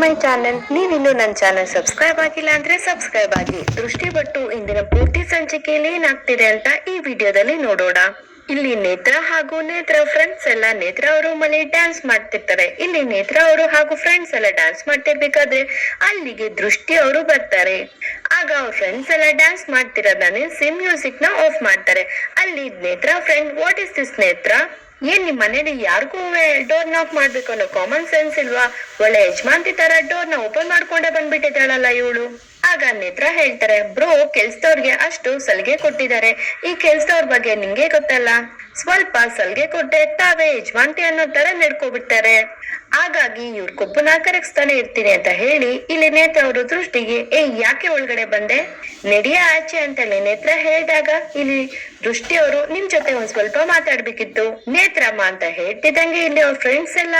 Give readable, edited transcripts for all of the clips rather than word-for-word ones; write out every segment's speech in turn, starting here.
My channel. ನೀವಿನ್ನು ನನ್ನ channel subscribe ಆಗಿಲ್ಲ ಅಂದ್ರೆ ಸಬ್ಸ್ಕ್ರೈಬ್ ಆಗಿ. ದೃಷ್ಟಿ ಬಟ್ಟು ಇಂದಿನ ಪೂರ್ತಿ ಸಂಚಿಕೆಯಲ್ಲಿ ಏನಾಗ್ತಿದೆ ಅಂತ ಈ ವಿಡಿಯೋದಲ್ಲಿ ನೋಡೋಣ. ಇಲ್ಲಿ ನೇತ್ರ ಹಾಗೂ ನೇತ್ರ ಫ್ರೆಂಡ್ಸ್ ಎಲ್ಲ ನೇತ್ರ ಅವರು ಮನೆ ಡ್ಯಾನ್ಸ್ ಮಾಡ್ತಿರ್ತಾರೆ. ಇಲ್ಲಿ ನೇತ್ರ ಅವರು ಹಾಗೂ ಫ್ರೆಂಡ್ಸ್ ಎಲ್ಲ ಡ್ಯಾನ್ಸ್ ಮಾಡ್ತಿರ್ಬೇಕಾದ್ರೆ ಅಲ್ಲಿಗೆ ದೃಷ್ಟಿ ಅವರು ಬರ್ತಾರೆ. ಆಗ ಅವ್ರ ಫ್ರೆಂಡ್ಸ್ ಎಲ್ಲ ಡ್ಯಾನ್ಸ್ ಮಾಡ್ತಿರೋದನ್ನ ನಿಲ್ಸಿ ಮ್ಯೂಸಿಕ್ ನ ಆಫ್ ಮಾಡ್ತಾರೆ. ಅಲ್ಲಿ ನೇತ್ರ ಫ್ರೆಂಡ್, ವಾಟ್ ಇಸ್ ದಿಸ್ ನೇತ್ರ? ಏನ್ ನಿಮ್ ಮನೇಲಿ ಯಾರಿಗೂ ಡೋರ್ ನಾಕ್ ಮಾಡ್ಬೇಕು ಅನ್ನೋ ಕಾಮನ್ ಸೆನ್ಸ್ ಇಲ್ವಾ? ಒಳ್ಳೆ ಯಜಮಾನ್ತಿ ತರ ಡೋರ್ ನ ಓಪನ್ ಮಾಡ್ಕೊಂಡೆ ಬಂದ್ಬಿಟ್ಟಿದ್ದಾಳಲ್ಲ ಇವಳು. ಆಗ ನೇತ್ರ ಹೇಳ್ತಾರೆ, ಬ್ರೋ, ಕೆಲ್ಸದವ್ರಿಗೆ ಅಷ್ಟು ಸಲಿಗೆ ಕೊಟ್ಟಿದ್ದಾರೆ. ಈ ಕೆಲ್ಸದವ್ರ ಬಗ್ಗೆ ನಿಂಗೆ ಗೊತ್ತಲ್ಲ, ಸ್ವಲ್ಪ ಸಲಿಗೆ ಕೊಟ್ಟೆ ತಾವೇ ಯಜಮಾನ್ತಿ ಅನ್ನೋ ತರ ನಡ್ಕೊಬಿಡ್ತಾರೆ. ಹಾಗಾಗಿ ಇವ್ರ ಕೊಬ್ಬನ ಕರಗಿಸ್ತಾನೆ ಇರ್ತೀನಿ ಅಂತ ಹೇಳಿ ಇಲ್ಲಿ ನೇತ್ರ ಅವರು ದೃಷ್ಟಿಗೆ, ಯಾಕೆ ಒಳಗಡೆ ಬಂದೆ, ನಡಿಯ ಆಚೆ ಅಂತಲೇ ನೇತ್ರ ಹೇಳಿದಾಗ ಇಲ್ಲಿ ದೃಷ್ಟಿ ಅವರು, ನಿಮ್ ಜೊತೆ ಒಂದ್ ಸ್ವಲ್ಪ ಮಾತಾಡ್ಬೇಕಿತ್ತು ನೇತ್ರಮ್ಮ ಅಂತ ಹೇಳ್ತಿದ್ದಂಗೆ ಇಲ್ಲಿ ಅವ್ರ ಫ್ರೆಂಡ್ಸ್ ಎಲ್ಲ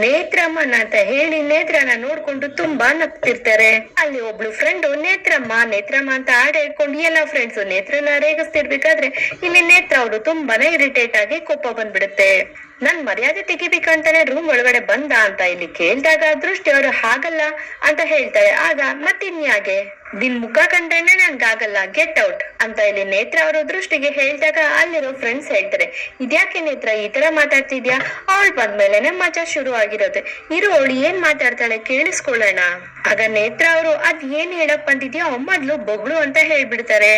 ನೇತ್ರಮ್ಮನ ಅಂತ ಹೇಳಿ ನೇತ್ರನ ನೋಡ್ಕೊಂಡು ತುಂಬಾ ನಗ್ತಿರ್ತಾರೆ. ಅಲ್ಲಿ ಒಬ್ಳು ಫ್ರೆಂಡ್ ನೇತ್ರಮ್ಮ ನೇತ್ರಮ್ಮ ಅಂತ ಹಾಡ್ ಹೇಳ್ಕೊಂಡು ಎಲ್ಲ ಫ್ರೆಂಡ್ಸ್ ನೇತ್ರನ ರೇಗಿಸ್ತಿರ್ಬೇಕಾದ್ರೆ ಇಲ್ಲಿ ನೇತ್ರ ಅವರು ತುಂಬಾನೇ ಇರಿಟೇಟ್ ಆಗಿ ಕೋಪ ಬಂದ್ಬಿಡುತ್ತೆ. ನನ್ ಮರ್ಯಾದೆ ತೆಗಿಬೇಕಂತಾನೆ ರೂಮ್ ಒಳಗಡೆ ಬಂದ ಅಂತ ಇಲ್ಲಿ ಕೇಳಿದಾಗ ದೃಷ್ಟಿ ಅವರು ಹಾಗಲ್ಲ ಅಂತ ಹೇಳ್ತಾರೆ. ಆಗ ಮತ್ತಿನ್ಯಾಗೆ, ನಿನ್ ಮುಖ ಕಂಡ್ರೇನೆ ನನ್ಗಾಗಲ್ಲ, ಗೆಟ್ ಔಟ್ ಅಂತ ಇಲ್ಲಿ ನೇತ್ರ ಅವರು ದೃಷ್ಟಿಗೆ ಹೇಳಿದಾಗ ಅಲ್ಲಿರೋ ಫ್ರೆಂಡ್ಸ್ ಹೇಳ್ತಾರೆ, ಇದ್ಯಾಕೆ ನೇತ್ರ ಈ ತರ ಮಾತಾಡ್ತಿದ್ಯಾ? ಅವಳು ಬಂದ್ಮೇಲೆನೆ ಮಜಾ ಶುರು ಆಗಿರೋದೆ, ಇರು ಅವಳು ಏನ್ ಮಾತಾಡ್ತಾಳೆ ಕೇಳಿಸ್ಕೊಳ್ಳೋಣ. ಆಗ ನೇತ್ರ ಅವರು, ಅದ್ ಏನ್ ಹೇಳಕ್ ಬಂದಿದ್ಯಾ ಮೊದ್ಲು ಬೊಬ್ಳು ಅಂತ ಹೇಳ್ಬಿಡ್ತಾರೆ.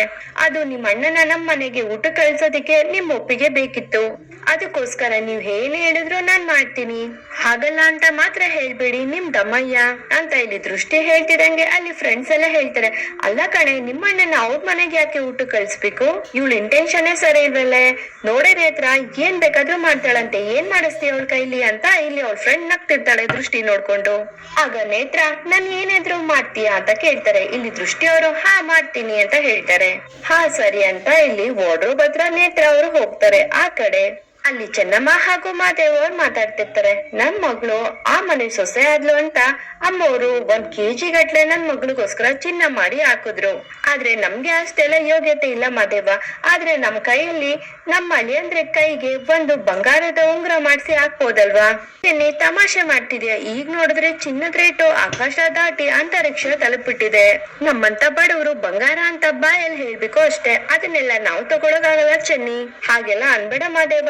ಅದು ನಿಮ್ ಅಣ್ಣನ ನಮ್ ಮನೆಗೆ ಊಟ ಕಳ್ಸೋದಿಕ್ಕೆ ನಿಮ್ ಒಪ್ಪಿಗೆ ಬೇಕಿತ್ತು, ಅದಕ್ಕೋಸ್ಕರ ನೀವ್ ಏನ್ ಹೇಳಿದ್ರು ನಾನ್ ಮಾಡ್ತೀನಿ, ಹಾಗಲ್ಲ ಅಂತ ಮಾತ್ರ ಹೇಳ್ಬೇಡಿ ನಿಮ್ ದಮ್ಮಯ್ಯ ಅಂತ ಇಲ್ಲಿ ದೃಷ್ಟಿ ಹೇಳ್ತಿದಂಗೆ ಅಲ್ಲಿ ಫ್ರೆಂಡ್ಸ್ ಎಲ್ಲ ಹೇಳ್ತಾರೆ, ಅಲ್ಲ ಕಣೆ, ನಿಮ್ಮಣ್ಣನ ಅವ್ರ ಮನೆಗೆ ಯಾಕೆ ಊಟ ಕಳ್ಸ್ಬೇಕು? ಇವಳ ಇಂಟೆನ್ಷನ್ ಸರಿ ಇಲ್ವಲ್ಲೇ, ನೋಡೇ ನೇತ್ರ ಏನ್ ಬೇಕಾದ್ರೂ ಮಾಡ್ತಾಳಂತೆ, ಏನ್ ಮಾಡಿಸ್ತೀಯ ಅವಳ ಕೈಲಿ ಅಂತ ಇಲ್ಲಿ ಅವ್ಳ ಫ್ರೆಂಡ್ ನಗ್ತಿರ್ತಾಳೆ ದೃಷ್ಟಿ ನೋಡ್ಕೊಂಡು. ಆಗ ನೇತ್ರ, ನಾನ್ ಏನಾದ್ರು ಮಾಡ್ತೀಯಾ ಅಂತ ಕೇಳ್ತಾರೆ. ಇಲ್ಲಿ ದೃಷ್ಟಿ ಅವರು, ಹಾ ಮಾಡ್ತೀನಿ ಅಂತ ಹೇಳ್ತಾರೆ. ಹಾ ಸರಿ ಅಂತ ಇಲ್ಲಿ ವಾರ್ಡ್ರೋಬ್ ಹತ್ರ ನೇತ್ರ ಅವರು ಹೋಗ್ತಾರೆ. ಆ ಕಡೆ ಅಲ್ಲಿ ಚೆನ್ನಮ್ಮ ಹಾಗೂ ಮಾದೇವ್ ಅವ್ರು ಮಾತಾಡ್ತಿರ್ತಾರೆ. ನನ್ ಮಗಳು ಆ ಮನೆ ಸೊಸೆ ಆದ್ಲು ಅಂತ ಅಮ್ಮವರು 1 kg ಗಟ್ಲೆ ನನ್ ಮಗಳಿಗೋಸ್ಕರ ಚಿನ್ನ ಮಾಡಿ ಹಾಕಿದ್ರು. ಆದ್ರೆ ನಮ್ಗೆ ಅಷ್ಟೆಲ್ಲ ಯೋಗ್ಯತೆ ಇಲ್ಲ ಮಾದೇವ. ಆದ್ರೆ ನಮ್ ಕೈಯಲ್ಲಿ ನಮ್ಮ ಅಳಿಯಂದ್ರೆ ಕೈಗೆ ಒಂದು ಬಂಗಾರದ ಉಂಗುರ ಮಾಡ್ಸಿ ಹಾಕ್ಬೋದಲ್ವಾ? ನೀ ತಮಾಷೆ ಮಾಡ್ತಿದ್ಯಾ? ಈಗ ನೋಡಿದ್ರೆ ಚಿನ್ನದ ರೇಟು ಆಕಾಶ ದಾಟಿ ಅಂತರಿಕ್ಷ ತಲುಪಿಟ್ಟಿದೆ. ನಮ್ಮಂತ ಬಡವರು ಬಂಗಾರ ಅಂತ ಬಾಯಲ್ಲಿ ಹೇಳ್ಬೇಕು ಅಷ್ಟೇ, ಅದನ್ನೆಲ್ಲ ನಾವು ತಗೊಳಕಾಗಲ್ಲ ಚೆನ್ನಿ. ಹಾಗೆಲ್ಲ ಅನ್ಬೇಡ ಮಾದೇವ,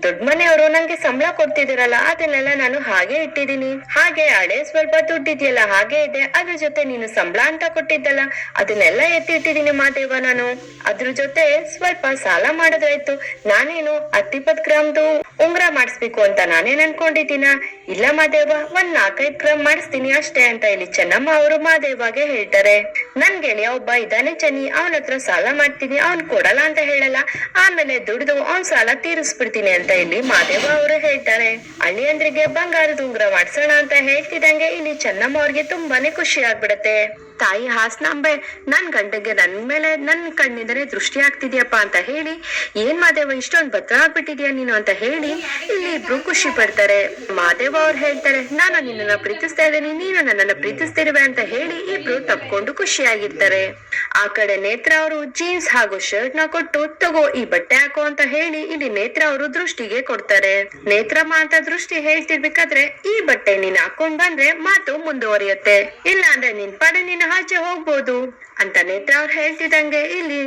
ದೊಡ್ಡ ಮನೆಯವರು ನಂಗೆ ಸಂಬಳ ಕೊಡ್ತಿದಿರಲ್ಲ, ಅದನ್ನೆಲ್ಲ ನಾನು ಹಾಗೆ ಇಟ್ಟಿದೀನಿ. ಹಾಗೆ ಹಳೆ ಸ್ವಲ್ಪ ದುಡ್ಡಿದ್ಯಲ್ಲ ಹಾಗೆ ಇದೆ, ಅದ್ರ ಜೊತೆ ನೀನು ಸಂಬಳ ಅಂತ ಕೊಟ್ಟಿದ್ದಲ್ಲ ಅದನ್ನೆಲ್ಲ ಎತ್ತಿಟ್ಟಿದೀನಿ ಮಾದೇವ. ನಾನು ಅದ್ರ ಜೊತೆ ಸ್ವಲ್ಪ ಸಾಲ ಮಾಡೋದಾಯ್ತು. ನಾನೇನು 10-20 ಗ್ರಾಮ್ದು ಉಂಗ್ರ ಮಾಡಿಸ್ಬೇಕು ಅಂತ ನಾನೇನ್ ಅನ್ಕೊಂಡಿದ್ದೀನ? ಇಲ್ಲ ಮಾದೇವ, 4-5 ಗ್ರಾಮ್ ಮಾಡಿಸ್ತೀನಿ ಅಷ್ಟೇ ಅಂತ ಇಲ್ಲಿ ಚೆನ್ನಮ್ಮ ಅವರು ಮಾದೇವಾಗೆ ಹೇಳ್ತಾರೆ. ನನ್ ಗೆಳೆಯ ಒಬ್ಬ ಇದಾನೆ ಚೆನ್ನಿ, ಅವನ ಹತ್ರ ಸಾಲ ಮಾಡ್ತೀನಿ, ಅವ್ನ್ ಕೊಡಲ್ಲ ಅಂತ ಹೇಳಲ್ಲ, ಆಮೇಲೆ ದುಡ್ದು ಅವ್ನ್ ಸಾಲ ತೀರಿಸ್ಬಿಡ್ತೀನಿ ಅಂತ ಇಲ್ಲಿ ಮಾದೇವ ಅವರು ಹೇಳ್ತಾರೆ. ಅಳಿಯಂದ್ರಿಗೆ ಬಂಗಾರದ ಉಂಗ್ರ ಮಾಡ್ಸೋಣ ಅಂತ ಹೇಳ್ತಿದಂಗೆ ಇಲ್ಲಿ ಚೆನ್ನಮ್ಮ ಅವ್ರಿಗೆ ತುಂಬಾನೇ ಖುಷಿ ಆಗ್ಬಿಡತ್ತೆ. ತಾಯಿ ಹಾಸನಾಂಬೆ, ನನ್ ಗಂಟೆಗೆ ನನ್ ಮೇಲೆ ನನ್ ಕಣ್ಣಿಂದನೇ ದೃಷ್ಟಿ ಆಗ್ತಿದ್ಯಪ್ಪ ಅಂತ ಹೇಳಿ, ಏನ್ ಮಾದೇವ ಇಷ್ಟೊಂದು ಭದ್ರ ಆಗ್ಬಿಟ್ಟಿದ್ಯಾ ನೀನು ಅಂತ ಹೇಳಿ ಇಲ್ಲಿ ಇಬ್ರು ಖುಷಿ ಪಡ್ತಾರೆ. ಮಾದೇವ ಅವ್ರು ಹೇಳ್ತಾರೆ, ನಾನು ನಿನ್ನನ್ನ ಪ್ರೀತಿಸ್ತಾ ಇದ್ದೀನಿ, ನೀನು ನನ್ನನ್ನ ಪ್ರೀತಿಸ್ತಿರುವೆ ಅಂತ ಹೇಳಿ ಇಬ್ರು ತಪ್ಕೊಂಡು ಖುಷಿಯಾಗಿರ್ತಾರೆ. ಆ ಕಡೆ ನೇತ್ರ ಅವರು ಜೀನ್ಸ್ ಹಾಗೂ ಶರ್ಟ್ ನ ಕೊಟ್ಟು, ತಗೋ ಈ ಬಟ್ಟೆ ಹಾಕೋ ಅಂತ ಹೇಳಿ ಇಲ್ಲಿ ನೇತ್ರ ಅವರು ದೃಷ್ಟಿಗೆ ಕೊಡ್ತಾರೆ. ನೇತ್ರಮ್ಮ ಅಂತ ದೃಷ್ಟಿ ಹೇಳ್ತಿರ್ಬೇಕಾದ್ರೆ, ಈ ಬಟ್ಟೆ ನೀನ್ ಹಾಕೊಂಡ್ ಬಂದ್ರೆ ಮಾತು ಮುಂದುವರಿಯುತ್ತೆ, ಇಲ್ಲ ಅಂದ್ರೆ ನಿನ್ ಪಡೆ ನೀನ್ ಆಚೆ ಹೋಗ್ಬೋದು ಅಂತ ನೇತ್ರ ಅವ್ರು ಹೇಳ್ತಿದಂಗೆ ಇಲ್ಲಿ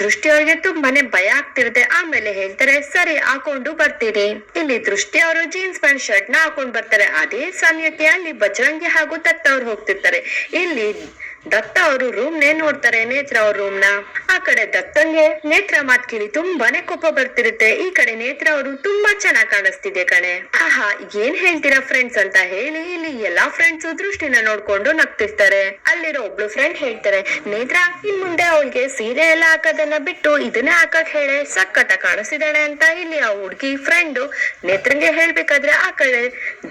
ದೃಷ್ಟಿ ಅವ್ರಿಗೆ ತುಂಬಾನೇ ಭಯ ಆಗ್ತಿರುತ್ತೆ. ಆಮೇಲೆ ಹೇಳ್ತಾರೆ, ಸರಿ ಹಾಕೊಂಡು ಬರ್ತೀನಿ. ಇಲ್ಲಿ ದೃಷ್ಟಿ ಅವರು ಜೀನ್ಸ್ ಪ್ಯಾಂಟ್ ಶರ್ಟ್ ನ ಹಾಕೊಂಡ್ ಬರ್ತಾರೆ. ಅದೇ ಸಮಯಕ್ಕೆ ಅಲ್ಲಿ ಬಜರಂಗಿ ಹಾಗೂ ದತ್ತ ಅವ್ರು ಹೋಗ್ತಿರ್ತಾರೆ. ಇಲ್ಲಿ ದತ್ತ ಅವರು ರೂಮ್ ನೇ ನೋಡ್ತಾರೆ, ನೇತ್ರ ಅವ್ರ ರೂಮ್ ನ. ಆ ಕಡೆ ದತ್ತಂಗೆ ನೇತ್ರ ಮಾತ್ ಕೇಳಿ ತುಂಬಾನೇ ಕೋಪ ಬರ್ತಿರುತ್ತೆ. ಈ ಕಡೆ ನೇತ್ರ ಅವರು ತುಂಬಾ ಚೆನ್ನಾಗ್ ಕಾಣಿಸ್ತಿದೆ ಕಣೆ, ಆಹಾ ಏನ್ ಹೇಳ್ತೀರಾ ಫ್ರೆಂಡ್ಸ್ ಅಂತ ಹೇಳಿ ಇಲ್ಲಿ ಎಲ್ಲಾ ಫ್ರೆಂಡ್ಸ್ ದೃಷ್ಟಿನ ನೋಡ್ಕೊಂಡು ನಗ್ತಿರ್ತಾರೆ. ಅಲ್ಲಿರೋ ಒಬ್ಳು ಫ್ರೆಂಡ್ ಹೇಳ್ತಾರೆ, ನೇತ್ರ ಇನ್ ಮುಂದೆ ಅವಳಿಗೆ ಸೀರೆ ಎಲ್ಲ ಹಾಕೋದನ್ನ ಬಿಟ್ಟು ಇದನ್ನೇ ಹಾಕಕ್ ಹೇಳೆ, ಸಖತ್ತ ಕಾಣಿಸ್ತಿದ್ದಾಳೆ ಅಂತ ಇಲ್ಲಿ ಆ ಹುಡ್ಗಿ ಫ್ರೆಂಡ್ ನೇತ್ರಂಗೆ ಹೇಳ್ಬೇಕಾದ್ರೆ ಆ ಕಡೆ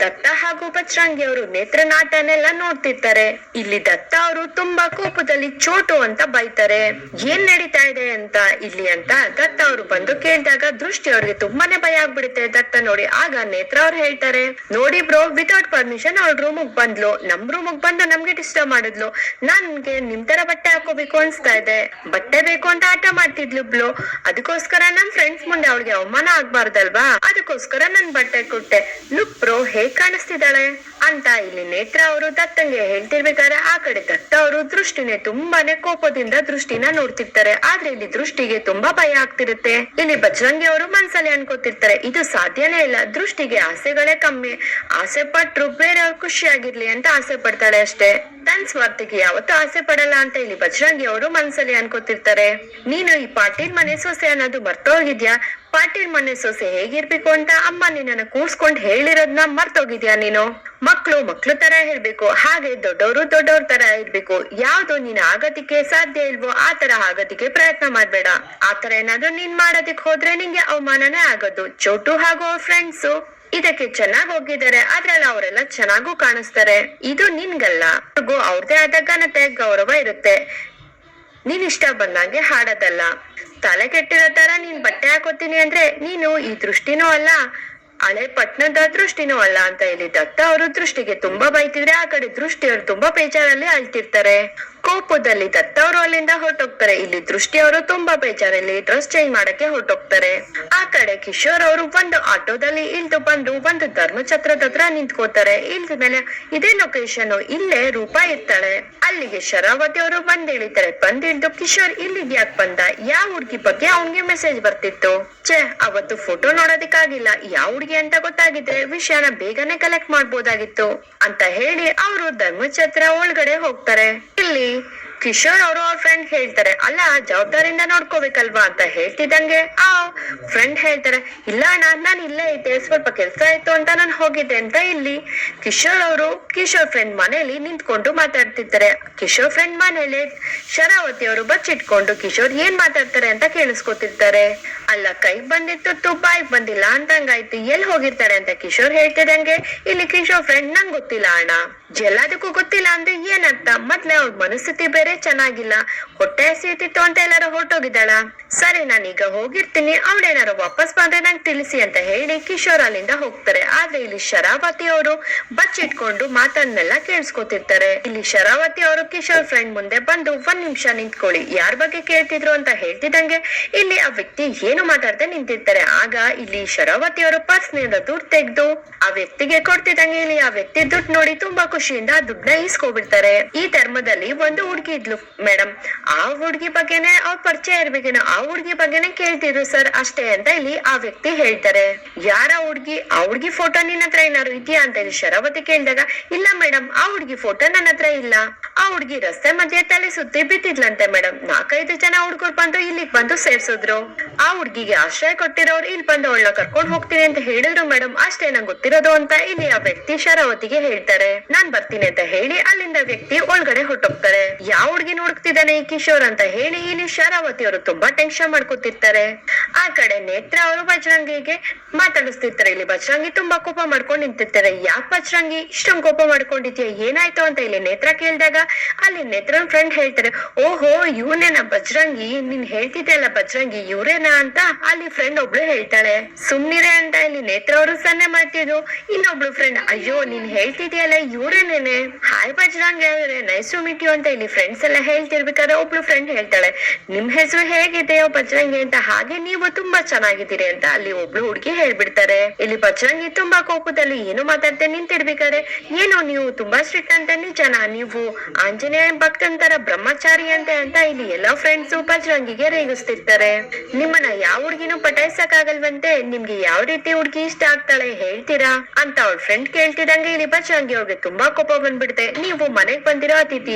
ದತ್ತ ಹಾಗೂ ಬಜರಂಗಿ ಅವರು ನೇತ್ರ ನಾಟನೆಲ್ಲ ನೋಡ್ತಿರ್ತಾರೆ. ಇಲ್ಲಿ ದತ್ತ ಅವರು ತುಂಬಾ ಕೋಪದಲ್ಲಿ ಚೋಟು ಅಂತ ಬೈತಾರೆ. ಏನ್ ನಡೀತಾ ಇದೆ ಅಂತ ಇಲ್ಲಿ ಅಂತ ದತ್ತ ಅವರು ಬಂದು ಕೇಳಿದಾಗ ದೃಷ್ಟಿ ಅವ್ರಿಗೆ ತುಂಬಾನೇ ಭಯ ಆಗ್ಬಿಡುತ್ತೆ ದತ್ತ ನೋಡಿ. ಆಗ ನೇತ್ರ ಅವ್ರು ಹೇಳ್ತಾರೆ, ನೋಡಿ ಬ್ರೋ, ವಿತೌಟ್ ಪರ್ಮಿಷನ್ ಅವ್ಳ ರೂಮಿಗೆ ಬಂದ್ಲು, ನಮ್ ರೂಮಿಗೆ ಬಂದು ನಮ್ಗೆ ಡಿಸ್ಟರ್ಬ್ ಮಾಡಿದ್ಲು. ನನ್ಗೆ ನಿಮ್ ತರ ಬಟ್ಟೆ ಹಾಕೋಬೇಕು ಅನ್ಸ್ತಾ ಇದೆ, ಬಟ್ಟೆ ಬೇಕು ಅಂತ ಆಟ ಮಾಡ್ತಿದ್ಲು ಬ್ಲೋ, ಅದಕ್ಕೋಸ್ಕರ ನಮ್ ಫ್ರೆಂಡ್ಸ್ ಮುಂದೆ ಅವಳಿಗೆ ಅವಮಾನ ಆಗ್ಬಾರ್ದಲ್ವಾ, ಅದಕ್ಕೋಸ್ಕರ ನನ್ ಬಟ್ಟೆ ಕೊಟ್ಟೆ. ಲುಕ್ ಬ್ರೋ, ಹೇಗ್ ಕಾಣಿಸ್ತಿದ್ದಾಳೆ ಅಂತ ಇಲ್ಲಿ ನೇತ್ರ ಅವರು ದತ್ತಂಗೆ ಹೇಳ್ತಿರ್ಬೇಕಾದ್ರೆ ಆ ಕಡೆ ದತ್ತ ಅವರು ದೃಷ್ಟಿನೇ ತುಂಬಾನೇ ಕೋಪದಿಂದ ದೃಷ್ಟಿನ ನೋಡ್ತಿರ್ತಾರೆ. ಆದ್ರೆ ಇಲ್ಲಿ ದೃಷ್ಟಿಗೆ ತುಂಬಾ ಭಯ ಆಗ್ತಿರುತ್ತೆ. ಇಲ್ಲಿ ಬಜರಂಗಿ ಅವರು ಮನ್ಸಲ್ಲಿ ಅನ್ಕೋತಿರ್ತಾರೆ, ಇದು ಸಾಧ್ಯನೇ ಇಲ್ಲ, ದೃಷ್ಟಿಗೆ ಆಸೆಗಳೇ ಕಮ್ಮಿ, ಆಸೆ ಪಟ್ರು ಬೇರೆಯವ್ರು ಖುಷಿಯಾಗಿರ್ಲಿ ಅಂತ ಆಸೆ ಪಡ್ತಾಳೆ ಅಷ್ಟೇ, ತನ್ ಸ್ವಾರ್ಥಿಗೆ ಯಾವತ್ತೂ ಆಸೆ ಪಡಲ್ಲ ಅಂತ ಇಲ್ಲಿ ಬಜರಂಗಿ ಅವರು ಮನ್ಸಲ್ಲಿ ಅನ್ಕೋತಿರ್ತಾರೆ. ನೀನು ಈ ಪಾಟೀಲ್ ಮನೆ ಸೊಸೆ ಅನ್ನೋದು ಮರ್ತೋಗಿದ್ಯಾ? ಪಾಟೀಲ್ ಮನೆ ಸೊಸೆ ಹೇಗಿರ್ಬೇಕು ಅಂತ ಅಮ್ಮ ನಿನ್ನ ಕೂರ್ಸ್ಕೊಂಡ್ ಹೇಳಿರೋದ್ನ ಮರ್ತೋಗಿದ್ಯಾ ನೀನು? ಮಕ್ಳು ತರ ಇರ್ಬೇಕು, ಹಾಗೆ ದೊಡ್ಡವ್ರ ತರ ಇರ್ಬೇಕು. ಯಾವ್ದು ನೀನ್ ಆಗದಿಕ್ಕೆ ಸಾಧ್ಯ ಇಲ್ವೋ ಆ ತರ ಆಗದಿಕ್ಕೆ ಪ್ರಯತ್ನ ಮಾಡ್ಬೇಡ. ಆತರ ಏನಾದ್ರು ನೀನ್ ಮಾಡೋದಿಕ್ ಹೋದ್ರೆ ನಿಂಗೆ ಅವಮಾನನೇ ಆಗೋದು. ಚೋಟು ಹಾಗೂ ಅವ್ರ ಫ್ರೆಂಡ್ಸು ಇದಕ್ಕೆ ಚೆನ್ನಾಗ್ ಹೋಗಿದ್ದಾರೆ, ಅದ್ರಲ್ಲಿ ಅವರೆಲ್ಲ ಚೆನ್ನಾಗೂ ಕಾಣಿಸ್ತಾರೆ. ಇದು ನಿನ್ಗಲ್ಲ, ಅವ್ರದೇ ಆದ ಘನತೆ ಗೌರವ ಇರುತ್ತೆ. ನೀನ್ ಇಷ್ಟ ಬಂದಂಗೆ ಹಾಡೋದಲ್ಲ. ತಲೆ ಕೆಟ್ಟಿರೋ ತರ ನೀನ್ ಬಟ್ಟೆ ಹಾಕೋತೀನಿ ಅಂದ್ರೆ ನೀನು ಈ ದೃಷ್ಟಿನೂ ಅಲ್ಲ, ಹಳೆ ಪಟ್ನದ ದೃಷ್ಟಿನೂ ಅಲ್ಲ ಅಂತ ಇಲ್ಲಿ ದತ್ತ ಅವರು ದೃಷ್ಟಿಗೆ ತುಂಬಾ ಬೈತಿದ್ರೆ ಆ ಕಡೆ ದೃಷ್ಟಿ ಅವರು ತುಂಬಾ ಬೇಜಾರಲ್ಲಿ ಅಳ್ತಿರ್ತಾರೆ. ಕೋಪದಲ್ಲಿ ದತ್ತ ಅವರು ಅಲ್ಲಿಂದ ಹೊರಟೋಗ್ತಾರೆ. ಇಲ್ಲಿ ದೃಷ್ಟಿ ಅವರು ತುಂಬಾ ಬೇಜಾರಲ್ಲಿ ಡ್ರೆಸ್ ಚೇಂಜ್ ಮಾಡಕ್ಕೆ ಹೊರಟೋಗ್ತಾರೆ. ಆ ಕಡೆ ಕಿಶೋರ್ ಅವರು ಒಂದು ಆಟೋದಲ್ಲಿ ಇಳ್ದು ಬಂದು ಒಂದು ಧರ್ಮಛತ್ರದ ಹತ್ರ ನಿಂತ್ಕೋತಾರೆ. ಇಳ್ದ ಮೇಲೆ ಇದೇ ಲೊಕೇಶನ್, ಇಲ್ಲೇ ರೂಪಾ ಇರ್ತಾಳೆ. ಅಲ್ಲಿಗೆ ಶರಾವತಿ ಅವರು ಬಂದಿಳಿತಾರೆ. ಬಂದಿಳ್ದು ಕಿಶೋರ್ ಇಲ್ಲಿಗೆ ಯಾಕೆ ಬಂದ, ಯಾವ ಹುಡ್ಗಿ ಬಗ್ಗೆ ಅವನ್ಗೆ ಮೆಸೇಜ್ ಬರ್ತಿತ್ತು. ಅವತ್ತು ಫೋಟೋ ನೋಡೋದಿಕ್ಕಾಗಿಲ್ಲ, ಯಾವ ಹುಡ್ಗಿ ಅಂತ ಗೊತ್ತಾಗಿದ್ರೆ ವಿಷಯನ ಬೇಗನೆ ಕಲೆಕ್ಟ್ ಮಾಡ್ಬೋದಾಗಿತ್ತು ಅಂತ ಹೇಳಿ ಅವರು ಧರ್ಮಛತ್ರ ಒಳಗಡೆ ಹೋಗ್ತಾರೆ. ಇಲ್ಲಿ ಕಿಶೋರ್ ಅವರು ಅವ್ರ ಫ್ರೆಂಡ್ ಹೇಳ್ತಾರೆ, ಅಲ್ಲ ಜವಾಬ್ದಾರಿಯಿಂದ ನೋಡ್ಕೋಬೇಕಲ್ವಾ ಅಂತ ಹೇಳ್ತಿದ್ದಂಗೆ ಆ ಫ್ರೆಂಡ್ ಹೇಳ್ತಾರೆ, ಇಲ್ಲ ಅಣ್ಣ ನಾನು ಇಲ್ಲೇ ಇದ್ದೆ, ಸ್ವಲ್ಪ ಕೆಲ್ಸ ಆಯ್ತು ಅಂತ ನಾನು ಹೋಗಿದ್ದೆ ಅಂತ ಇಲ್ಲಿ ಕಿಶೋರ್ ಅವರು ಕಿಶೋರ್ ಫ್ರೆಂಡ್ ಮನೆಯಲ್ಲಿ ನಿಂತ್ಕೊಂಡು ಮಾತಾಡ್ತಿರ್ತಾರೆ. ಕಿಶೋರ್ ಫ್ರೆಂಡ್ ಮನೇಲಿ ಶರಾವತಿ ಅವರು ಬಚ್ಚಿಟ್ಕೊಂಡು ಕಿಶೋರ್ ಏನ್ ಮಾತಾಡ್ತಾರೆ ಅಂತ ಕೇಳಿಸ್ಕೊತಿರ್ತಾರೆ. ಅಲ್ಲ ಕೈಗ್ ಬಂದಿತ್ತು ಬಾಯಿಗೆ ಬಂದಿಲ್ಲ ಅಂತಂಗಾಯ್ತು, ಎಲ್ಲಿ ಹೋಗಿರ್ತಾರೆ ಅಂತ ಕಿಶೋರ್ ಹೇಳ್ತಿದಂಗೆ ಇಲ್ಲಿ ಕಿಶೋರ್ ಫ್ರೆಂಡ್ ನಂಗ್ ಗೊತ್ತಿಲ್ಲ ಅಣ್ಣ. ಎಲ್ಲದಕ್ಕೂ ಗೊತ್ತಿಲ್ಲ ಅಂದ್ರೆ ಏನಂತ, ಮೊದ್ಲೇ ಅವ್ರ ಮನಸ್ಥಿತಿ ಬೇರೆ ಚೆನ್ನಾಗಿಲ್ಲ, ಹೊಟ್ಟೆ ಹಸಿತಿತ್ತು ಅಂತ ಎಲ್ಲಾರು ಹೊರಟೋಗಿದ್ದಾಳ. ಸರಿ ನಾನೀಗ ಹೋಗಿರ್ತೀನಿ, ಅವಳೇನಾರು ವಾಪಸ್ ಬಂದ್ರೆ ನಂಗೆ ತಿಳಿಸಿ ಅಂತ ಹೇಳಿ ಕಿಶೋರ್ ಅಲ್ಲಿಂದ ಹೋಗ್ತಾರೆ. ಆದ್ರೆ ಇಲ್ಲಿ ಶರಾವತಿ ಅವರು ಬಚ್ಚಿಟ್ಕೊಂಡು ಮಾತನ್ನೆಲ್ಲ ಕೇಳಿಸ್ಕೊತಿರ್ತಾರೆ. ಇಲ್ಲಿ ಶರಾವತಿ ಅವರು ಕಿಶೋರ್ ಫ್ರೆಂಡ್ ಮುಂದೆ ಬಂದು ಒಂದ್ ನಿಮಿಷ ನಿಂತ್ಕೊಳ್ಳಿ, ಯಾರ ಬಗ್ಗೆ ಕೇಳ್ತಿದ್ರು ಅಂತ ಹೇಳ್ತಿದಂಗೆ ಇಲ್ಲಿ ಆ ವ್ಯಕ್ತಿ ಏನು ಮಾತಾಡ್ದೆ ನಿಂತಿರ್ತಾರೆ. ಆಗ ಇಲ್ಲಿ ಶರಾವತಿ ಅವರು ಪರ್ಸ್ ನಿಂದ ದುಡ್ಡು ತೆಗೆದು ಆ ವ್ಯಕ್ತಿಗೆ ಕೊಡ್ತಿದಂಗೆ ಇಲ್ಲಿ ಆ ವ್ಯಕ್ತಿ ದುಡ್ಡು ನೋಡಿ ತುಂಬಾ ಖುಷಿಯಿಂದ ಆ ದುಡ್ಡನ್ನ ಇಸ್ಕೊಬಿಡ್ತಾರೆ. ಈ ಧರ್ಮದಲ್ಲಿ ಒಂದು ಹುಡ್ಗಿ ಇದ್ಲು ಮೇಡಮ್, ಆ ಹುಡ್ಗಿ ಬಗ್ಗೆನೆ ಅವ್ರ ಪರಿಚಯ ಇರ್ಬೇಕೇನೋ, ಆ ಹುಡ್ಗಿ ಬಗ್ಗೆನೆ ಕೇಳ್ತಿದ್ರು ಸರ್ ಅಷ್ಟೇ ಅಂತ ಇಲ್ಲಿ ಆ ವ್ಯಕ್ತಿ ಹೇಳ್ತಾರೆ. ಯಾರ ಹುಡ್ಗಿ, ಆ ಹುಡ್ಗಿ ಫೋಟೋ ನಿನ್ನ ಹತ್ರ ಏನಾದ್ರು ಇದೆಯಾ ಅಂತ ಇಲ್ಲಿ ಶರಾವತಿ ಕೇಳಿದಾಗ, ಇಲ್ಲ ಮೇಡಮ್ ಆ ಹುಡ್ಗಿ ಫೋಟೋ ನನ್ನ ಹತ್ರ ಇಲ್ಲ, ಆ ಹುಡ್ಗಿ ರಸ್ತೆ ಮಧ್ಯೆ ತಲೆ ಸುತ್ತಿ ಬಿದ್ದಿದ್ಲಂತೆ ಮೇಡಮ್, 4-5 ಜನ ಹುಡ್ಗರು ಬಂದು ಇಲ್ಲಿಗ್ ಬಂದು ಸೇರ್ಸಿದ್ರು, ಆ ಹುಡ್ಗಿಗೆ ಆಶ್ರಯ ಕೊಟ್ಟಿರೋರು ಇಲ್ಲಿ ಬಂದು ಅವಳನ್ನ ಕರ್ಕೊಂಡ್ ಹೋಗ್ತೀನಿ ಅಂತ ಹೇಳಿದ್ರು ಮೇಡಮ್, ಅಷ್ಟೇ ನಂಗೆ ಗೊತ್ತಿರೋದು ಅಂತ ಇಲ್ಲಿ ಆ ವ್ಯಕ್ತಿ ಶರಾವತಿಗೆ ಹೇಳ್ತಾರೆ. ನಾನ್ ಬರ್ತೀನಿ ಅಂತ ಹೇಳಿ ಅಲ್ಲಿಂದ ವ್ಯಕ್ತಿ ಒಳಗಡೆ ಹೊರಟೋಗ್ತಾರೆ. ಯಾವ ಹುಡ್ಗಿನ ಹುಡುಕ್ತಿದ್ದಾನೆ ಈ ಕಿಶೋರ್ ಅಂತ ಹೇಳಿ ಇಲ್ಲಿ ಶರಾವತಿ ಅವರು ತುಂಬಾ ಟೆನ್ಷನ್ ಮಾಡ್ಕೊತಿರ್ತಾರೆ. ಆ ಕಡೆ ನೇತ್ರ ಅವರು ಬಜರಂಗಿಗೆ ಮಾತಾಡಿಸ್ತಿರ್ತಾರೆ. ಇಲ್ಲಿ ಬಜರಂಗಿ ತುಂಬಾ ಕೋಪ ಮಾಡ್ಕೊಂಡು ನಿಂತಿರ್ತಾರೆ. ಯಾಕೆ ಬಜರಂಗಿ ಇಷ್ಟೊಂದು ಕೋಪ ಮಾಡ್ಕೊಂಡಿದ್ಯಾ, ಏನಾಯ್ತು ಅಂತ ಇಲ್ಲಿ ನೇತ್ರ ಕೇಳಿದಾಗ ಅಲ್ಲಿ ನೇತ್ರನ್ ಫ್ರೆಂಡ್ ಹೇಳ್ತಾರೆ, ಓಹೋ ಇವನೇನ ಬಜರಂಗಿ, ನೀನ್ ಹೇಳ್ತಿದ್ದಲ್ಲ ಬಜರಂಗಿ ಇವ್ರೇನಾ ಅಂತ ಅಲ್ಲಿ ಫ್ರೆಂಡ್ ಒಬ್ಳು ಹೇಳ್ತಾಳೆ. ಸುಮ್ನಿರೆ ಅಂತ ಇಲ್ಲಿ ನೇತ್ರ ಅವರು ಸನ್ನೆ ಮಾಡ್ತಿದ್ರು. ಇನ್ನೊಬ್ಳು ಫ್ರೆಂಡ್, ಅಯ್ಯೋ ನೀನ್ ಹೇಳ್ತಿದ್ಯಲ್ಲ ಇವ್ರೇನೇನೆ, ಹಾಯ್ ಬಜರಂಗಿ ಅವರೇ ನೈಸ್ ಟು ಮೀಟ್ ಯು ಅಂತ ಇಲ್ಲಿ ಫ್ರೆಂಡ್ಸ್ ಎಲ್ಲ ಹೇಳ್ತಿರ್ಬೇಕಾದ್ರೆ ಒಬ್ಳು ಫ್ರೆಂಡ್ ಹೇಳ್ತಾಳೆ, ನಿಮ್ ಹೆಸರು ಹೇಗಿದೆಯೋ ಬಜರಂಗಿ ಅಂತ, ಹಾಗೆ ನೀವು ತುಂಬಾ ಚೆನ್ನಾಗಿದ್ದೀರಿ ಅಂತ ಅಲ್ಲಿ ಒಬ್ಳು ಹುಡುಗಿ ಹೇಳ್ಬಿಡ್ತಾರೆ. ಇಲ್ಲಿ ಬಜರಂಗಿ ತುಂಬಾ ಕೋಪದಲ್ಲಿ ಏನು ಮಾತಾಡ್ತಾ ನಿಂತಿರ್ಬೇಕಾದ್ರೆ, ಏನೋ ನೀವು ತುಂಬಾ ಸ್ಟ್ರಿಕ್ಟ್ ಅಂತ ನಿಜನಾ, ನೀವು ಆಂಜನೇಯ ಭಕ್ತಂತರ ಬ್ರಹ್ಮಚಾರಿ ಅಂತ ಇಲ್ಲಿ ಎಲ್ಲಾ ಫ್ರೆಂಡ್ಸ್ ಬಜರಂಗಿಗೆ ರೇಗಿಸ್ತಿರ್ತಾರೆ. ನಿಮ್ಮನ್ನ ಯಾವ ಹುಡ್ಗಿನೂ ಪಟಾಯಿಸಕ್ ಆಗಲ್ವಂತೆ, ನಿಮ್ಗೆ ಯಾವ ರೀತಿ ಹುಡ್ಗಿ ಇಷ್ಟ ಆಗ್ತಾಳೆ ಹೇಳ್ತೀರಾ ಅಂತ ಅವ್ರ ಫ್ರೆಂಡ್ ಕೇಳ್ತಿದಂಗೆ ಇಲ್ಲಿ ಬಜರಂಗಿ ಅವ್ರಿಗೆ ತುಂಬಾ ಕೋಪ ಬಂದ್ಬಿಡುತ್ತೆ. ನೀವು ಮನೆಗ್ ಬಂದಿರೋ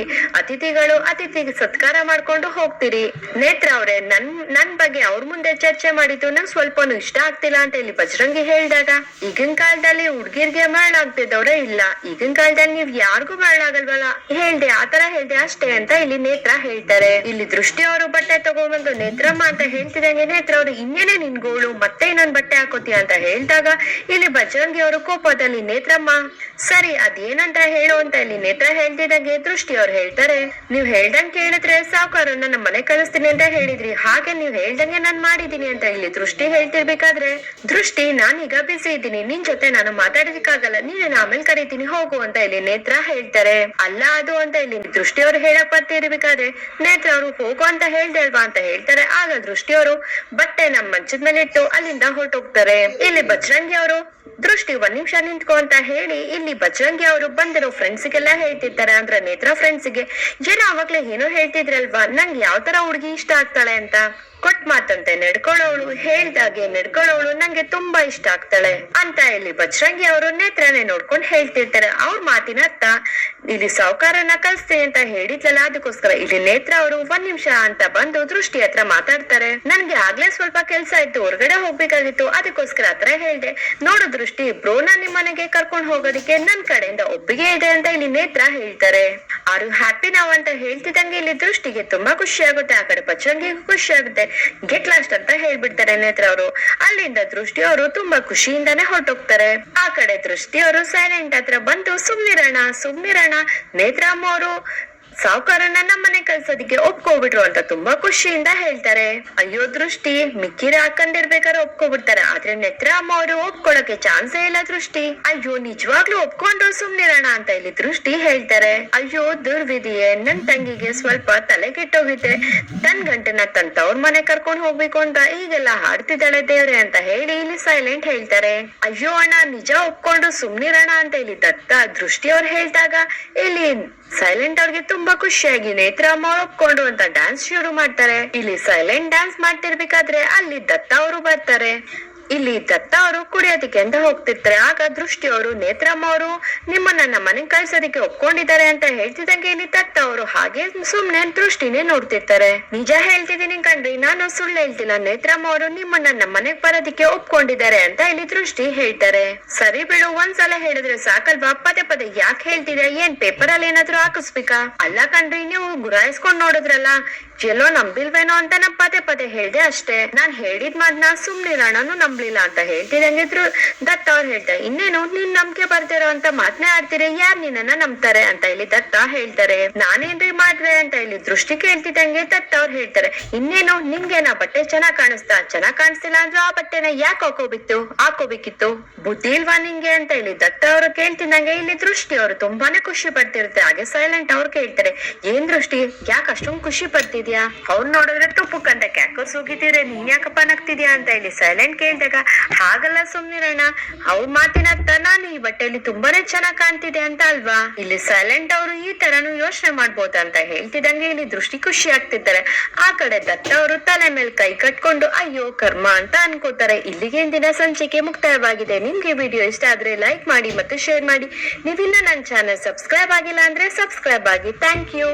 ಅತಿಥಿಗಳು ಅತಿಥಿಗೆ ಸತ್ಕಾರ ಮಾಡ್ಕೊಂಡು ಹೋಗ್ತೀರಿ. ನೇತ್ರ ಅವ್ರೆ ನನ್ ಬಗ್ಗೆ ಅವ್ರ ಮುಂದೆ ಚರ್ಚೆ ಮಾಡಿದ್ದು ನಂಗೆ ಸ್ವಲ್ಪನೂ ಇಷ್ಟ ಆಗ್ತಿಲ್ಲ ಅಂತ ಇಲ್ಲಿ ಬಜರಂಗಿ ಹೇಳಿದಾಗ, ಈಗಿನ ಕಾಲದಲ್ಲಿ ಹುಡ್ಗಿರ್ಗೆ ಮರಳಾಗ್ತಿದ್ದವ್ರೆ ಇಲ್ಲ, ಈಗಿನ ಕಾಲದಲ್ಲಿ ನೀವ್ ಯಾರಿಗೂ ಮರಳಾಗಲ್ವಲ್ಲ, ಆತರ ಹೇಳ್ದೆ ಅಷ್ಟೇ ಅಂತ ಇಲ್ಲಿ ನೇತ್ರ ಹೇಳ್ತಾರೆ. ಇಲ್ಲಿ ದೃಷ್ಟಿ ಅವರು ಬಟ್ಟೆ ತಗೊಂಡ್ಬಂದು ನೇತ್ರಮ್ಮ ಅಂತ ಹೇಳ್ತಿದಂಗೆ ನೇತ್ರ ಅವ್ರು ಇನ್ನೇನೆ ನಿನ್ಗೋಳು ಮತ್ತೆ ಇನ್ನೊಂದ್ ಬಟ್ಟೆ ಹಾಕೋತೀಯ ಅಂತ ಹೇಳಿದಾಗ ಇಲ್ಲಿ ಬಜರಂಗಿ ಅವರು ಕೋಪದಲ್ಲಿ, ನೇತ್ರಮ್ಮ ಸರಿ ಅದೇನಂತ ಹೇಳು ಅಂತ ಇಲ್ಲಿ ನೇತ್ರ ಹೇಳ್ತಿದಂಗೆ ದೃಷ್ಟಿ ಅವ್ರು ಹೇಳ್ತಾರೆ, ನೀವ್ ಹೇಳ್ದಂಗ್ ಕೇಳಿದ್ರೆ ಸಾವುಕಾರನ್ನ ನಮ್ಮ ಮನೆ ಕಳಿಸ್ತೀನಿ ಅಂತ ಹೇಳಿದ್ರಿ, ಹಾಗೆ ನೀವ್ ಹೇಳ್ದಂಗೆ ನಾನ್ ಮಾಡಿದೀನಿ ಅಂತ ಇಲ್ಲಿ ದೃಷ್ಟಿ ಹೇಳ್ತಿರ್ಬೇಕಾದ್ರೆ ದೃಷ್ಟಿ ನಾನೀಗ ಬಿಸಿ ಇದ್ದೀನಿ, ನಿನ್ ಜೊತೆ ನಾನು ಮಾತಾಡೋದಿಕ್ಕಾಗಲ್ಲ, ನೀನ್ ಆಮೇಲೆ ಕರೀತೀನಿ ಹೋಗು ಅಂತ ಇಲ್ಲಿ ನೇತ್ರ ಹೇಳ್ತಾರೆ. ಅಲ್ಲ ಅದು ಅಂತ ಇಲ್ಲಿ ದೃಷ್ಟಿ ಅವ್ರು ಹೇಳಕ್ ಬರ್ತಿರ್ಬೇಕಾದ್ರೆ ನೇತ್ರ ಅವರು ಹೋಗು ಅಂತ ಹೇಳ್ದೆ ಅಲ್ವಾ ಅಂತ ಹೇಳ್ತಾರೆ. ಆಗ ದೃಷ್ಟಿ ಅವರು ಬಟ್ಟೆ ನಮ್ ಮಂಚದ ಮೇಲೆ ಇಟ್ಟು ಅಲ್ಲಿಂದ ಹೊರಟೋಗ್ತಾರೆ. ಇಲ್ಲಿ ಬಜರಂಗಿ ಅವರು ದೃಷ್ಟಿ ಒಂದ್ ನಿಮಿಷ ನಿಂತ್ಕೊ ಅಂತ ಹೇಳಿ ಇಲ್ಲಿ ಬಜರಂಗಿ ಅವರು ಬಂದಿರೋ ಫ್ರೆಂಡ್ಸ್ಗೆಲ್ಲ ಹೇಳ್ತಿರ್ತಾರೆ. ಅಂದ್ರೆ ನೇತ್ರ ಫ್ರೆಂಡ್ಸ್ಗೆ ಏನೋ ಅವಾಗ್ಲೇ ಏನೋ ಹೇಳ್ತಿದ್ರಲ್ವಾ, ನಂಗೆ ಯಾವ ತರ ಹುಡುಗಿ ಇಷ್ಟ ಆಗ್ತಾಳೆ ಅಂತ, ಕೊಟ್ ಮಾತಂತೆ ನಡ್ಕೊಳ್ಳೋಳು, ಹೇಳ್ದಾಗೆ ನಡ್ಕೊಳ್ಳೋಳು ನಂಗೆ ತುಂಬಾ ಇಷ್ಟ ಆಗ್ತಾಳೆ ಅಂತ ಇಲ್ಲಿ ಬಜರಂಗಿ ಅವರು ನೇತ್ರನೇ ನೋಡ್ಕೊಂಡ್ ಹೇಳ್ತಿರ್ತಾರೆ. ಅವ್ರ ಮಾತಿನ ಅರ್ಥ ಇಲ್ಲಿ ಸಾವುಕಾರನ್ನ ಕಳ್ಸ್ತೀನಿ ಅಂತ ಹೇಳಿದ್ಲಲ್ಲ ಅದಕ್ಕೋಸ್ಕರ ಇಲ್ಲಿ ನೇತ್ರ ಅವರು ಒಂದ್ ನಿಮಿಷ ಅಂತ ಬಂದು ದೃಷ್ಟಿ ಹತ್ರ ಮಾತಾಡ್ತಾರೆ. ನನ್ಗೆ ಆಗ್ಲೇ ಸ್ವಲ್ಪ ಕೆಲ್ಸ ಇತ್ತು, ಹೊರಗಡೆ ಹೋಗ್ಬೇಕಾಗಿತ್ತು, ಅದಕ್ಕೋಸ್ಕರ ಹತ್ರ ಹೇಳ್ದೆ. ನೋಡು ದೃಷ್ಟಿ, ಬ್ರೋನ ನಿಮ್ ಮನೆಗೆ ಕರ್ಕೊಂಡ್ ಹೋಗೋದಿಕ್ಕೆ ನನ್ ಕಡೆಯಿಂದ ಒಪ್ಪಿಗೆ ಇದೆ ಅಂತ ಇಲ್ಲಿ ನೇತ್ರ ಹೇಳ್ತಾರೆ. ಆರು ಹ್ಯಾಪಿ ನಾವ್ ಅಂತ ಹೇಳ್ತಿದಂಗೆ ಇಲ್ಲಿ ದೃಷ್ಟಿಗೆ ತುಂಬಾ ಖುಷಿ ಆಗುತ್ತೆ, ಆ ಕಡೆ ಬಜರಂಗಿಗೂ ಖುಷಿ ಆಗುತ್ತೆ. ಗೆಟ್ ಲಾಸ್ಟ್ ಅಂತ ಹೇಳ್ಬಿಡ್ತಾರೆ ನೇತ್ರ ಅವರು. ಅಲ್ಲಿಂದ ದೃಷ್ಟಿ ಅವರು ತುಂಬಾ ಖುಷಿಯಿಂದಾನೆ ಹೊರಟೋಗ್ತಾರೆ. ಆ ಕಡೆ ದೃಷ್ಟಿ ಅವರು ಸೈಲೆಂಟ್ ಹತ್ರ ಬಂದು ಸುಮ್ನಿರಣ ನೇತ್ರಮ್ಮ ಅವರು ಸಾವುಕಾರನ್ನ ನಮ್ಮನೆ ಕಳ್ಸೋದಿಕ್ಕೆ ಒಪ್ಕೋಬಿಟ್ರು ಅಂತ ತುಂಬಾ ಖುಷಿಯಿಂದ ಹೇಳ್ತಾರೆ. ಅಯ್ಯೋ ದೃಷ್ಟಿ, ಮಿಕ್ಕಿರ ಹಾಕೊಂಡಿರ್ಬೇಕಾದ್ರೆ ಒಪ್ಕೋಬಿಡ್ತಾರೆ, ಆದ್ರೆ ನೇತ್ರ ಅಮ್ಮ ಅವರು ಒಪ್ಕೊಳಕ್ಕೆ ಚಾನ್ಸೇ ಇಲ್ಲ ದೃಷ್ಟಿ. ಅಯ್ಯೋ ನಿಜವಾಗ್ಲೂ ಒಪ್ಕೊಂಡ್ರು ಸುಮ್ನಿರೋಣ ಅಂತ ಇಲ್ಲಿ ದೃಷ್ಟಿ ಹೇಳ್ತಾರೆ. ಅಯ್ಯೋ ದುರ್ವಿಧಿಯೇ, ನನ್ ತಂಗಿಗೆ ಸ್ವಲ್ಪ ತಲೆ ಕೆಟ್ಟೋಗಿದೆ, ತನ್ ಗಂಟನ ತನ್ ತವ್ರ ಮನೆ ಕರ್ಕೊಂಡ್ ಹೋಗ್ಬೇಕು ಅಂತ ಈಗೆಲ್ಲ ಹಾಡ್ತಿದ್ದಾಳೆ ದೇವ್ರೆ ಅಂತ ಹೇಳಿ ಇಲ್ಲಿ ಸೈಲೆಂಟ್ ಹೇಳ್ತಾರೆ. ಅಯ್ಯೋ ಅಣ್ಣ ನಿಜ ಒಪ್ಕೊಂಡು ಸುಮ್ನಿರೋಣ ಅಂತ ಇಲ್ಲಿ ದತ್ತ ದೃಷ್ಟಿ ಅವ್ರು ಹೇಳ್ದಾಗ ಇಲ್ಲಿ ಸೈಲೆಂಟ್ ಅವ್ರಿಗೆ ತುಂಬಾ ಖುಷಿಯಾಗಿ ನೇತ್ರ ಅಮ್ಮ ಒಪ್ಕೊಂಡು ಅಂತ ಡ್ಯಾನ್ಸ್ ಶುರು ಮಾಡ್ತಾರೆ. ಇಲ್ಲಿ ಸೈಲೆಂಟ್ ಡ್ಯಾನ್ಸ್ ಮಾಡ್ತಿರ್ಬೇಕಾದ್ರೆ ಅಲ್ಲಿ ದತ್ತ ಅವರು ಬರ್ತಾರೆ. ಇಲ್ಲಿ ದತ್ತ ಅವರು ಕುಡಿಯೋದಿಕ್ಕೆ ಅಂತ ಹೋಗ್ತಿರ್ತಾರೆ. ಆಗ ದೃಷ್ಟಿ ಅವರು ನೇತ್ರಮ್ಮ ಅವರು ನಿಮ್ಮನ್ನ ನಮ್ಮ ಮನೆಗ್ ಕಳ್ಸೋದಿಕ್ಕೆ ಒಪ್ಕೊಂಡಿದ್ದಾರೆ ಅಂತ ಹೇಳ್ತಿದಂಗೆ ಇಲ್ಲಿ ದತ್ತ ಅವರು ಹಾಗೆ ಸುಮ್ನೆ ದೃಷ್ಟಿನೇ ನೋಡ್ತಿರ್ತಾರೆ. ನಿಜ ಹೇಳ್ತಿದೀನಿ ಕಣ್ರಿ, ನಾನು ಸುಳ್ಳು ಹೇಳ್ತಿಲ್ಲ, ನೇತ್ರಮ್ಮ ಅವರು ನಿಮ್ಮನ್ನ ನಮ್ಮ ಮನೆಗ್ ಬರೋದಿಕ್ಕೆ ಒಪ್ಕೊಂಡಿದ್ದಾರೆ ಅಂತ ಇಲ್ಲಿ ದೃಷ್ಟಿ ಹೇಳ್ತಾರೆ. ಸರಿ ಬಿಡು, ಒಂದ್ಸಲ ಹೇಳಿದ್ರೆ ಸಾಕಲ್ವಾ, ಪದೇ ಪದೇ ಯಾಕೆ ಹೇಳ್ತಿದ್ರೆ, ಏನ್ ಪೇಪರ್ ಅಲ್ಲಿ ಏನಾದ್ರು ಹಾಕಿಸ್ಬೇಕಾ? ಅಲ್ಲ ಕಣ್ರಿ, ನೀವು ಗುರಾಯಿಸ್ಕೊಂಡ್ ನೋಡಿದ್ರಲ್ಲ, ಎಲ್ಲೋ ನಂಬಿಲ್ವೇನೋ ಅಂತ ನಾ ಪದೇ ಪದೇ ಹೇಳ್ದೆ ಅಷ್ಟೇ, ನಾನ್ ಹೇಳಿದ್ ಮಾತನ್ನ ಸುಮ್ನಿರೋಣನು ನಂಬ್ಲಿಲ್ಲ ಅಂತ ಹೇಳ್ತಿದಂಗಿದ್ರು ದತ್ತ ಅವ್ರು ಹೇಳ್ತಾರೆ. ಇನ್ನೇನು ನೀನ್ ನಂಬಿಕೆ ಬರ್ದಿರೋ ಅಂತ ಮಾತನೇ ಆಡ್ತೀರಿ, ಯಾರ್ ನಿನ್ನನ್ನ ನಂಬ್ತಾರೆ ಅಂತ ಇಲ್ಲಿ ದತ್ತ ಹೇಳ್ತಾರೆ. ನಾನೇನ್ರಿ ಮಾಡ್ವೆ ಅಂತ ಇಲ್ಲಿ ದೃಷ್ಟಿ ಕೇಳ್ತಿದಂಗೆ ದತ್ತ ಅವ್ರು ಹೇಳ್ತಾರೆ. ಇನ್ನೇನು ನಿಂಗೇನ ಬಟ್ಟೆ ಚೆನ್ನಾಗ್ ಕಾಣಿಸ್ತಿಲ್ಲ ಅಂದ್ರೆ ಆ ಬಟ್ಟೆನ ಯಾಕೆ ಹಾಕೋಬೇಕಿತ್ತು, ಬುದ್ಧಿ ಇಲ್ವಾ ನಿಂಗೆ ಅಂತ ಇಲ್ಲಿ ದತ್ತ ಅವರು ಕೇಳ್ತಿದಂಗೆ ಇಲ್ಲಿ ದೃಷ್ಟಿ ಅವರು ತುಂಬಾನೇ ಖುಷಿ ಪಡ್ತಿರುತ್ತೆ. ಹಾಗೆ ಸೈಲೆಂಟ್ ಅವ್ರು ಕೇಳ್ತಾರೆ, ಏನ್ ದೃಷ್ಟಿ ಯಾಕೆ ಅಷ್ಟೊಂದ್ ಖುಷಿ ಪಡ್ತಿದ್ಯಾ? ಅವ್ರು ನೋಡಿದ್ರೆ ತುಪ್ಪಕ್ಕಂತ ಕ್ಯಾಕೋ ಸುಗಿತಿದ್ರೆ ನೀನ್ ಯಾಕಪ್ಪ ನಗ್ತಿದ್ಯಾ ಅಂತ ಇಲ್ಲಿ ಸೈಲೆಂಟ್ ಕೇಳ್ದಾಗ, ಹಾಗಲ್ಲ ಸುಮ್ನಿರೋಣ, ಅವ್ರ ಮಾತಿನ ಅರ್ಥ ನಾನು ಈ ಬಟ್ಟೆಯಲ್ಲಿ ತುಂಬಾನೇ ಚೆನ್ನಾಗ್ ಕಾಣ್ತಿದೆ ಅಂತ ಅಲ್ವಾ? ಇಲ್ಲಿ ಸೈಲೆಂಟ್ ಅವರು ಈ ತರನು ಯೋಚನೆ ಮಾಡ್ಬೋದ ಅಂತ ಹೇಳ್ತಿದಂಗೆ ಇಲ್ಲಿ ದೃಷ್ಟಿ ಖುಷಿ ಆಗ್ತಿದ್ದಾರೆ. ಆ ಕಡೆ ದತ್ತ ಅವರು ತಲೆ ಮೇಲೆ ಕೈ ಕಟ್ಕೊಂಡು ಅಯ್ಯೋ ಕರ್ಮ ಅಂತ ಅನ್ಕೋತಾರೆ. ಇಲ್ಲಿಗೆ ಇಂದಿನ ಸಂಚಿಕೆ ಮುಕ್ತಾಯವಾಗಿದೆ. ನಿಮ್ಗೆ ವಿಡಿಯೋ ಇಷ್ಟ ಆದ್ರೆ ಲೈಕ್ ಮಾಡಿ ಮತ್ತು ಶೇರ್ ಮಾಡಿ. ನೀವಿನ್ನ ನನ್ನ ಚಾನೆಲ್ ಸಬ್ಸ್ಕ್ರೈಬ್ ಆಗಿಲ್ಲ ಅಂದ್ರೆ ಸಬ್ಸ್ಕ್ರೈಬ್ ಆಗಿ. Thank you.